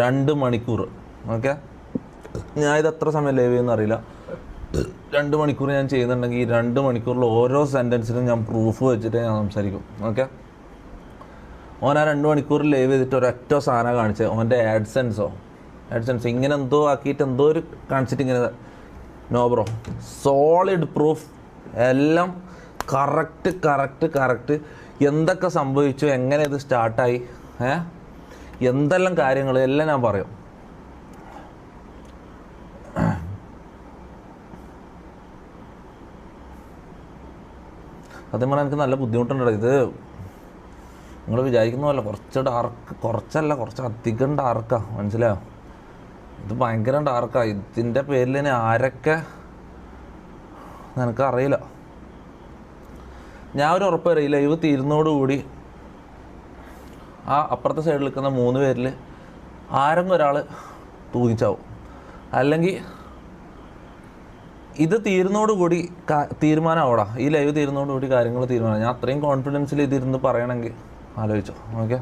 2 മണിക്കൂർ. ഓക്കെ, ഞാൻ ഇത് എത്ര സമയം ലൈവ് ചെയ്യുമെന്ന് അറിയില്ല. 2 മണിക്കൂർ ഞാൻ ചെയ്യുന്നുണ്ടെങ്കിൽ ഈ 2 മണിക്കൂറിൽ ഓരോ സെൻറ്റൻസിനും ഞാൻ പ്രൂഫ് വെച്ചിട്ട് ഞാൻ സംസാരിക്കും. ഓക്കെ, ഓൻ ആ 2 മണിക്കൂർ ലൈവ് ചെയ്തിട്ട് ഒരൊറ്റ സാധനം കാണിച്ചത് ഓൻ്റെ ആഡ്സെൻസ് ഇങ്ങനെ എന്തോ ആക്കിയിട്ട് എന്തോ ഒരു കാണിച്ചിട്ട് ഇങ്ങനെ നോ ബ്രോ, സോളിഡ് പ്രൂഫ്, എല്ലാം കറക്റ്റ് എന്തൊക്കെ സംഭവിച്ചു, എങ്ങനെ ഇത് സ്റ്റാർട്ടായി, എന്തെല്ലാം കാര്യങ്ങൾ എല്ലാം ഞാൻ പറയും. സത്യം പറഞ്ഞാൽ എനിക്ക് നല്ല ബുദ്ധിമുട്ടുണ്ട്. ഇത് നിങ്ങൾ വിചാരിക്കുന്ന പോലെ കുറച്ച് അധികം ഡാർക്കാണ്, മനസ്സിലായോ? ഇത് ഭയങ്കര ഡാർക്കാണ്. ഇതിൻ്റെ പേരിൽ ഇനി ആരൊക്കെ നിനക്കറിയില്ല. ഞാൻ ഒരു ഉറപ്പ് അറിയില്ല, ലൈവ് തീരുന്നതോടുകൂടി ആ അപ്പുറത്തെ സൈഡിൽ നിൽക്കുന്ന 3 പേരിൽ ആരെങ്കിലും ഒരാൾ തൂങ്ങിച്ചാവും. അല്ലെങ്കിൽ ഇത് തീരുന്നതോടുകൂടി തീരുമാനമാവടാ, ഈ ലൈവ് തീരുന്നതോടുകൂടി കാര്യങ്ങൾ തീരുമാനം. ഞാൻ അത്രയും കോൺഫിഡൻസിൽ ഇതിരുന്ന് പറയണമെങ്കിൽ ആലോചിച്ചോ. ഓക്കെ.